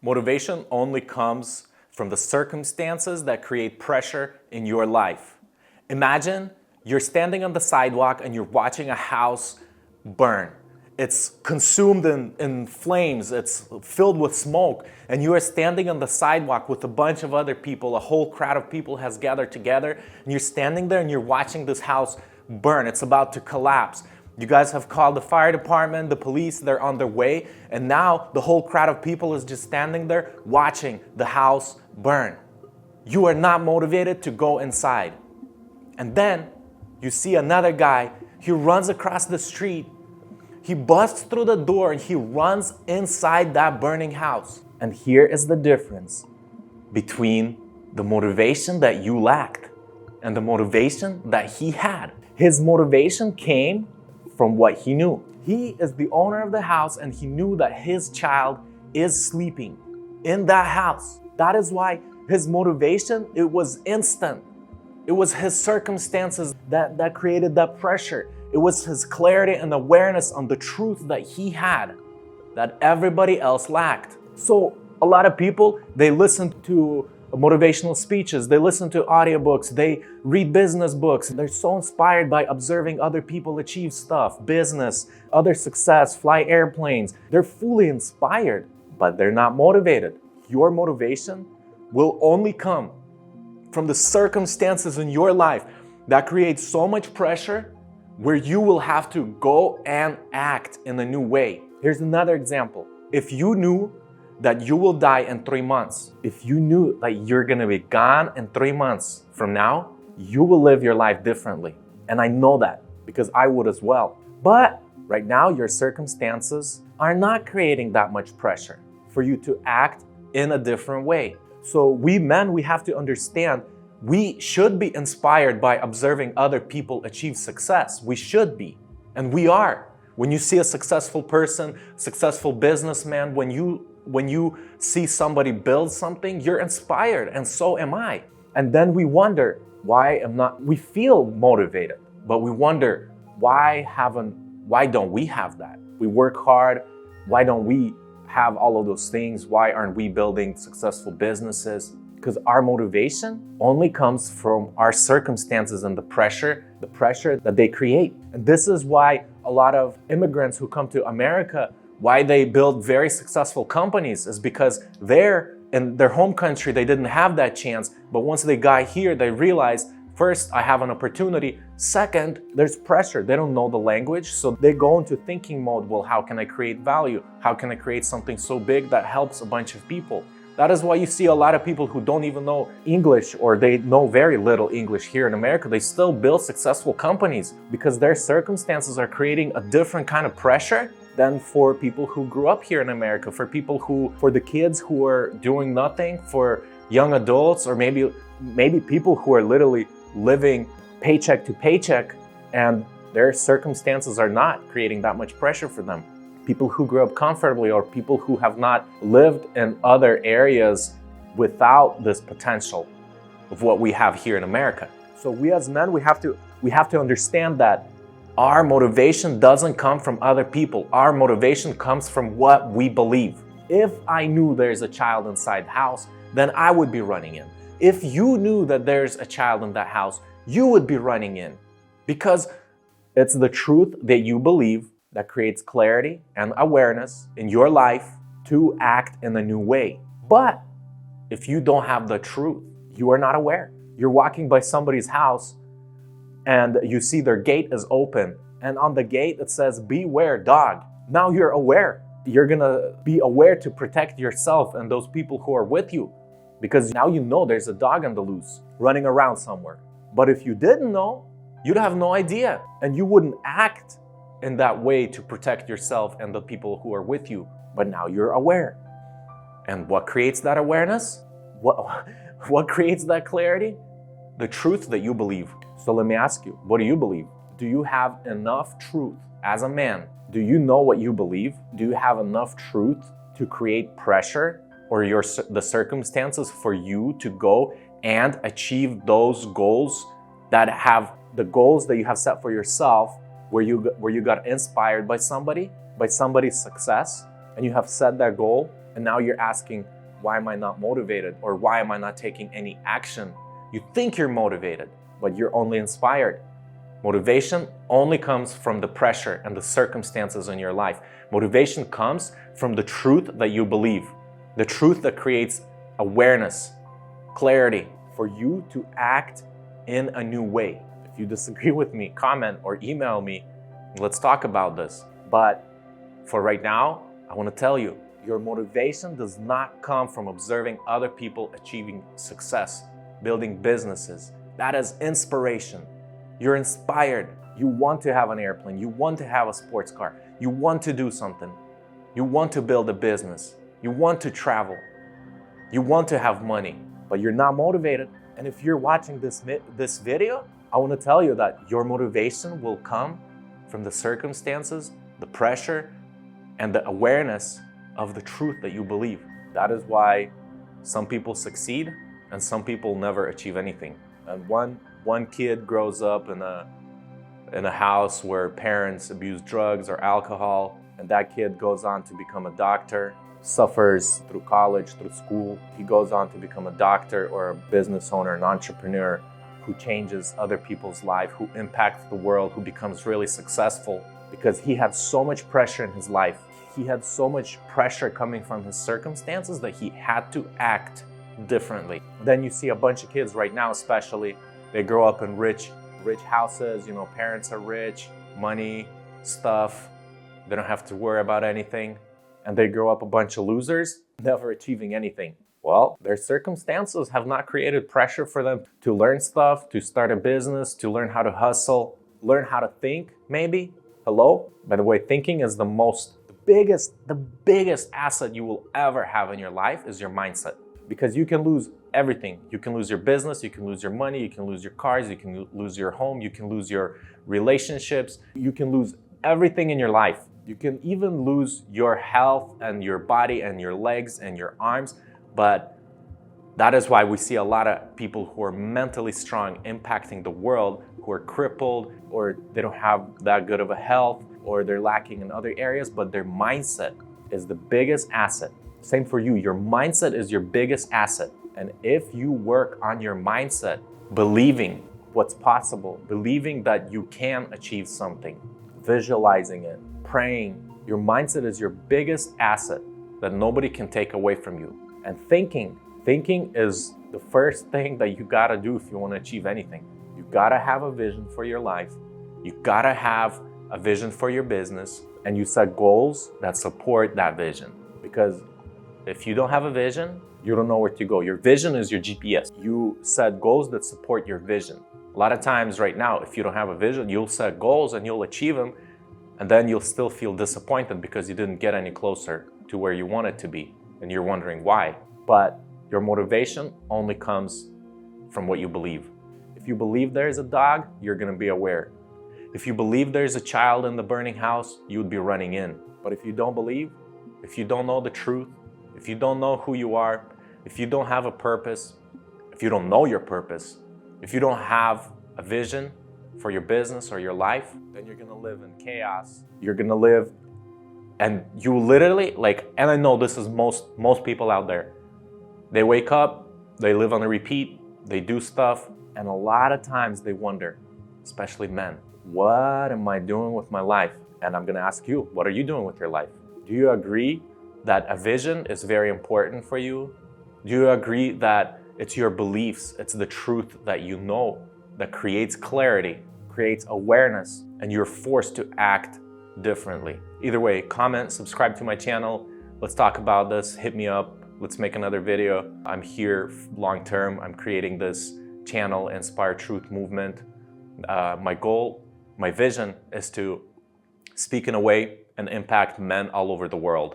Motivation only comes from the circumstances that create pressure in your life. Imagine you're standing on the sidewalk and you're watching a house burn. It's consumed in flames, it's filled with smoke, and you are standing on the sidewalk with a bunch of other people. A whole crowd of people has gathered together, and you're standing there and you're watching this house burn. It's about to collapse. You guys have called the fire department, the police, they're on their way, and now the whole crowd of people is just standing there watching the house burn. You are not motivated to go inside. And then you see another guy, he runs across the street, he busts through the door and he runs inside that burning house. And here is the difference between the motivation that you lacked and the motivation that he had. His motivation came from what he knew. He is the owner of the house and he knew that his child is sleeping in that house. That is why his motivation, it was instant. It was his circumstances that created that pressure. It was his clarity and awareness on the truth that he had that everybody else lacked. So a lot of people, they listen to motivational speeches, they listen to audiobooks, they read business books. They're so inspired by observing other people achieve stuff, business, other success, fly airplanes. They're fully inspired, but they're not motivated. Your motivation will only come from the circumstances in your life that create so much pressure where you will have to go and act in a new way. Here's another example. If you knew that you will die in 3 months, if you knew that you're gonna be gone in 3 months from now, you will live your life differently. And I know that because I would as well. But right now, your circumstances are not creating that much pressure for you to act in a different way. So we men, we have to understand we should be inspired by observing other people achieve success. We should be, and we are. When you see a successful person, successful businessman, when you see somebody build something, you're inspired, and so am I. And then we wonder, we feel motivated, but we wonder, why don't we have that? We work hard, why don't we have all of those things? Why aren't we building successful businesses? Because our motivation only comes from our circumstances and the pressure that they create. And this is why a lot of immigrants who come to America, why they build very successful companies, is because in their home country, they didn't have that chance. But once they got here, they realized, first, I have an opportunity. Second, there's pressure. They don't know the language, so they go into thinking mode. Well, how can I create value? How can I create something so big that helps a bunch of people? That is why you see a lot of people who don't even know English, or they know very little English here in America. They still build successful companies because their circumstances are creating a different kind of pressure than for people who grew up here in America, for the kids who are doing nothing, for young adults, or maybe people who are literally living paycheck to paycheck and their circumstances are not creating that much pressure for them. People who grew up comfortably, or people who have not lived in other areas without this potential of what we have here in America. So we as men, we have to understand that our motivation doesn't come from other people. Our motivation comes from what we believe. If I knew there's a child inside the house, then I would be running in. If you knew that there's a child in that house, you would be running in, because it's the truth that you believe that creates clarity and awareness in your life to act in a new way. But if you don't have the truth, you are not aware. You're walking by somebody's house and you see their gate is open, and on the gate it says, "Beware, dog." Now you're aware. You're gonna be aware to protect yourself and those people who are with you, because now you know there's a dog on the loose running around somewhere. But if you didn't know, you'd have no idea, and you wouldn't act in that way to protect yourself and the people who are with you. But now you're aware. And what creates that awareness? What creates that clarity? The truth that you believe. So let me ask you, what do you believe? Do you have enough truth as a man? Do you know what you believe? Do you have enough truth to create pressure or the circumstances for you to go and achieve those goals that you have set for yourself, where you got inspired by somebody's success, and you have set that goal And now you're asking, why am I not motivated? Or why am I not taking any action? You think you're motivated, but you're only inspired. Motivation only comes from the pressure and the circumstances in your life. Motivation comes from the truth that you believe, the truth that creates awareness, clarity for you to act in a new way. If you disagree with me, comment or email me. Let's talk about this. But for right now, I want to tell you, your motivation does not come from observing other people achieving success, building businesses. That is inspiration. You're inspired. You want to have an airplane. You want to have a sports car. You want to do something. You want to build a business. You want to travel. You want to have money, but you're not motivated. And if you're watching this video, I want to tell you that your motivation will come from the circumstances, the pressure, and the awareness of the truth that you believe. That is why some people succeed and some people never achieve anything. And one kid grows up in a house where parents abuse drugs or alcohol, and that kid goes on to become a doctor, suffers through college, through school. He goes on to become a doctor or a business owner, an entrepreneur who changes other people's life, who impacts the world, who becomes really successful because he had so much pressure in his life. He had so much pressure coming from his circumstances that he had to act differently. Then you see a bunch of kids right now, especially, they grow up in rich houses, parents are rich, money, stuff. They don't have to worry about anything. And they grow up a bunch of losers, never achieving anything. Well, their circumstances have not created pressure for them to learn stuff, to start a business, to learn how to hustle, learn how to think, maybe. Hello? By the way, thinking is the biggest asset you will ever have in your life is your mindset. Because you can lose everything. You can lose your business, you can lose your money, you can lose your cars, you can lose your home, you can lose your relationships, you can lose everything in your life. You can even lose your health and your body and your legs and your arms. But that is why we see a lot of people who are mentally strong impacting the world, who are crippled, or they don't have that good of a health, or they're lacking in other areas, but their mindset is the biggest asset. Same for you. Your mindset is your biggest asset. And if you work on your mindset, believing what's possible, believing that you can achieve something, visualizing it, praying, your mindset is your biggest asset that nobody can take away from you. And thinking is the first thing that you gotta do if you wanna achieve anything. You gotta have a vision for your life. You gotta have a vision for your business, and you set goals that support that vision. Because if you don't have a vision, you don't know where to go. Your vision is your GPS. You set goals that support your vision. A lot of times right now, if you don't have a vision, you'll set goals and you'll achieve them, and then you'll still feel disappointed because you didn't get any closer to where you wanted to be, and you're wondering why. But your motivation only comes from what you believe. If you believe there's a dog, you're gonna be aware. If you believe there's a child in the burning house, you would be running in. But if you don't believe, if you don't know the truth, if you don't know who you are, if you don't have a purpose, if you don't know your purpose, if you don't have a vision for your business or your life, then you're gonna live in chaos. You're gonna live, and you literally, and I know this is most people out there. They wake up, they live on a repeat, they do stuff, and a lot of times they wonder, especially men, what am I doing with my life? And I'm gonna ask you, what are you doing with your life? Do you agree that a vision is very important for you? Do you agree that it's your beliefs, it's the truth that you know that creates clarity, creates awareness, and you're forced to act differently? Either way, comment, subscribe to my channel. Let's talk about this. Hit me up. Let's make another video. I'm here long term. I'm creating this channel, Inspire Truth Movement. My goal, my vision is to speak in a way and impact men all over the world.